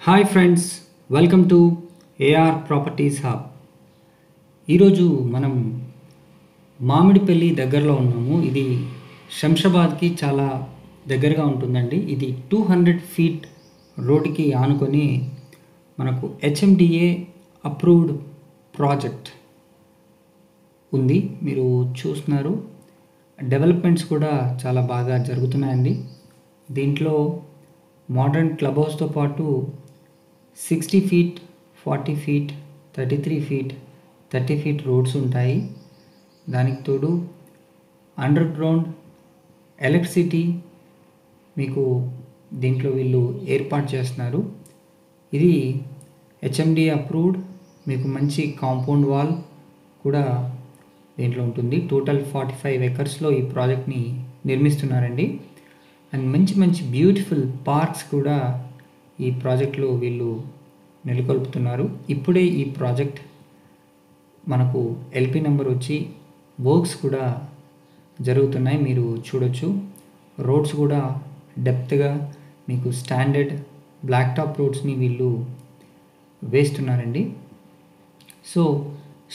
Hi friends, welcome to AR properties hub. ఈరోజు మనం మామిడిపల్లి దగ్గరలో ఉన్నాము. ఇది శంషాబాద్కి చాలా దగ్గరగా ఉంటుందండి. ఇది 200 ఫీట్ రోడ్డుకి ఆనుకొని మనకు హెచ్ఎండిఏ అప్రూవ్డ్ ప్రాజెక్ట్ ఉంది. మీరు చూస్తున్నారు, డెవలప్మెంట్స్ కూడా చాలా బాగా జరుగుతున్నాయండి. దీంట్లో మోడర్న్ క్లబ్ హౌస్తో పాటు 60 feet, 40 feet, 33 feet, 30 feet roads ఉంటాయి. దానికి తోడు అండర్ గ్రౌండ్ ఎలక్ట్రిసిటీ మీకు దీంట్లో వీళ్ళు ఏర్పాటు చేస్తున్నారు. ఇది హెచ్ఎండి అప్రూవ్డ్. మీకు మంచి కాంపౌండ్ వాల్ కూడా దీంట్లో ఉంటుంది. టోటల్ 45 ఎకర్స్లో ఈ ప్రాజెక్ట్ని నిర్మిస్తున్నారండి. అండ్ మంచి మంచి బ్యూటిఫుల్ పార్క్స్ కూడా ఈ ప్రాజెక్ట్లో వీళ్ళు నెలకొల్పుతున్నారు. ఇప్పుడే ఈ ప్రాజెక్ట్ మనకు ఎల్పి నెంబర్ వచ్చి వర్క్స్ కూడా జరుగుతున్నాయి. మీరు చూడొచ్చు, రోడ్స్ కూడా డెప్త్గా మీకు స్టాండర్డ్ బ్లాక్ టాప్ రోడ్స్ని వీళ్ళు వేస్తున్నారండి. సో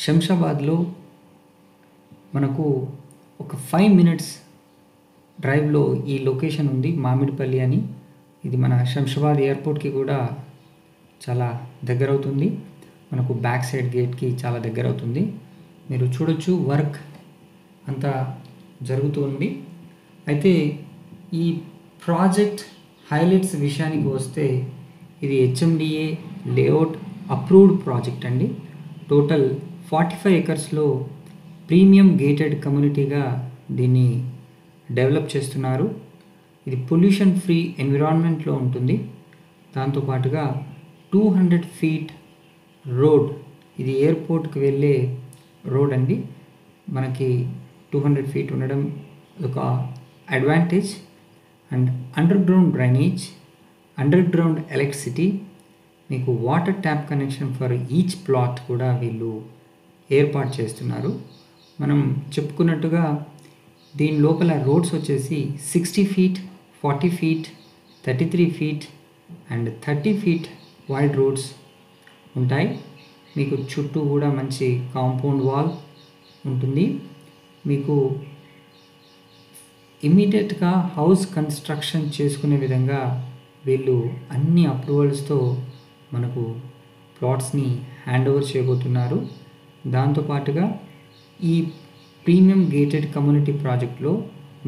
శంషాబాద్లో మనకు ఒక 5 మినిట్స్ డ్రైవ్లో ఈ లొకేషన్ ఉంది, మామిడిపల్లి అని. ఇది మన శంషాబాద్ ఎయిర్పోర్ట్కి కూడా చాలా దగ్గర అవుతుంది. మనకు బ్యాక్ సైడ్ గేట్కి చాలా దగ్గర అవుతుంది. మీరు చూడొచ్చు, వర్క్ అంతా జరుగుతుంది. అయితే ఈ ప్రాజెక్ట్ హైలైట్స్ విషయానికి వస్తే, ఇది హెచ్ఎండిఏ లేఅవుట్ అప్రూవ్డ్ ప్రాజెక్ట్ అండి. టోటల్ 45 ఎకర్స్లో ప్రీమియం గేటెడ్ కమ్యూనిటీగా దీన్ని డెవలప్ చేస్తున్నారు. ఇది పొల్యూషన్ ఫ్రీ ఎన్విరాన్మెంట్లో ఉంటుంది. దాంతోపాటుగా 200 ఫీట్ రోడ్, ఇది ఎయిర్పోర్ట్కి వెళ్ళే రోడ్ అండి. మనకి 200 ఫీట్ ఉండడం ఒక advantage. And underground drainage, underground electricity, మీకు water tap connection for each plot కూడా వీళ్ళు ఏర్పాటు చేస్తున్నారు. మనం చెప్పుకున్నట్టుగా దీని లోపల రోడ్స్ వచ్చేసి 60 feet, 40 feet, 33 feet and 30 feet wide roads ఉంటాయి. మీకు చుట్టూ కూడా మంచి కాంపౌండ్ వాల్ ఉంటుంది. మీకు ఇమ్మీడియట్గా హౌస్ కన్స్ట్రక్షన్ చేసుకునే విధంగా వీళ్ళు అన్ని అప్రూవల్స్తో మనకు ప్లాట్స్ని హ్యాండ్ ఓవర్ చేయబోతున్నారు. దాంతోపాటుగా ఈ ప్రీమియం గేటెడ్ కమ్యూనిటీ ప్రాజెక్ట్లో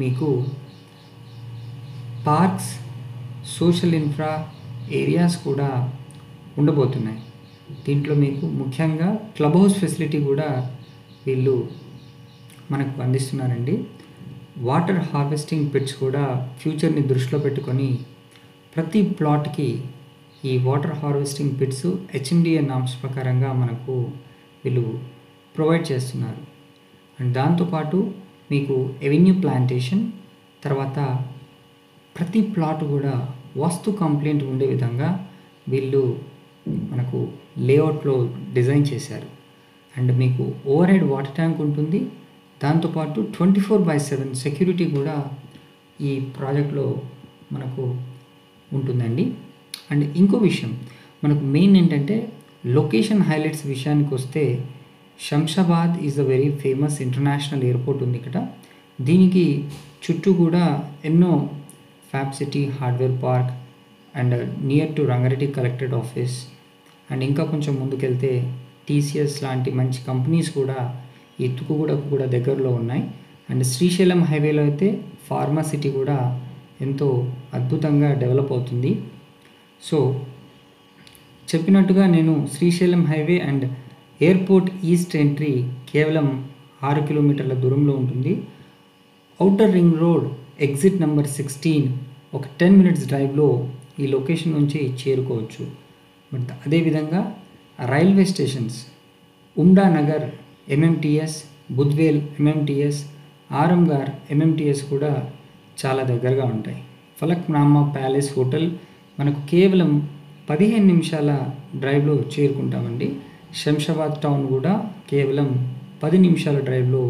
మీకు పార్క్స్, సోషల్ ఇన్ఫ్రా ఏరియాస్ కూడా ఉండబోతున్నాయి. దీంట్లో మీకు ముఖ్యంగా క్లబ్ హౌస్ ఫెసిలిటీ కూడా వీళ్ళు మనకు అందిస్తున్నారండి. వాటర్ హార్వెస్టింగ్ పిట్స్ కూడా ఫ్యూచర్ని దృష్టిలో పెట్టుకొని ప్రతి ప్లాట్కి ఈ water harvesting pits HMDA norms ప్రకారంగా మనకు వీళ్ళు ప్రొవైడ్ చేస్తున్నారు. అండ్ దాంతోపాటు మీకు ఎవెన్యూ ప్లాంటేషన్, తర్వాత ప్రతి ప్లాట్ కూడా వాస్తు కంప్లైంట్ ఉండే విధంగా వీళ్ళు మనకు లేఅవుట్లో డిజైన్ చేశారు. అండ్ మీకు ఓవర్ హెడ్ వాటర్ ట్యాంక్ ఉంటుంది. దాంతోపాటు 24/7 సెక్యూరిటీ కూడా ఈ ప్రాజెక్ట్లో మనకు ఉంటుందండి. అండ్ ఇంకో విషయం, మనకు మెయిన్ ఏంటంటే లొకేషన్ హైలైట్స్ విషయానికి వస్తే, Shamshabad is a very famous international airport ఉంది ఇక్కడ. దీనికి చుట్టూ కూడా ఎన్నో fab city, hardware park and near to Rangareddy collectorate office and ఇంకా కొంచెం ముందుకెళ్తే టీసీఎస్ లాంటి మంచి కంపెనీస్ కూడా ఈ తుకుగూడకు కూడా దగ్గరలో ఉన్నాయి. అండ్ శ్రీశైలం హైవేలో అయితే ఫార్మా సిటీ కూడా ఎంతో అద్భుతంగా డెవలప్ అవుతుంది. సో చెప్పినట్టుగా నేను Srisailam highway and airport east entry కేవలం 6 కిలోమీటర్ల దూరంలో ఉంటుంది. Outer ring road exit number 16 ఒక 10 మినిట్స్ డ్రైవ్లో ఈ లొకేషన్ నుంచి చేరుకోవచ్చు. బట్ అదేవిధంగా railway stations Umda Nagar MMTS, Budvel MMTS, Aramgarh MMTS కూడా చాలా దగ్గరగా ఉంటాయి. ఫలక్నామా ప్యాలెస్ హోటల్ మనకు కేవలం 15 నిమిషాల డ్రైవ్లో చేరుకుంటామండి. శంషాబాద్ టౌన్ కూడా కేవలం 10 నిమిషాల డ్రైవ్లో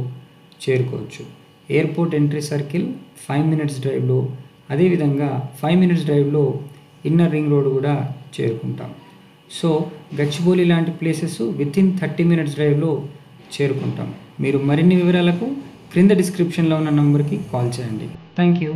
చేరుకోవచ్చు. ఎయిర్పోర్ట్ ఎంట్రీ సర్కిల్ 5 మినిట్స్ డ్రైవ్లో, అదేవిధంగా 5 మినిట్స్ డ్రైవ్లో ఇన్నర్ రింగ్ రోడ్ కూడా చేరుకుంటాం. సో గచ్చిబౌలి లాంటి ప్లేసెస్ వితిన్ 30 మినిట్స్ డ్రైవ్లో చేరుకుంటాం. మీరు మరిన్ని వివరాలకు క్రింద డిస్క్రిప్షన్లో ఉన్న నంబర్కి కాల్ చేయండి. Thank you.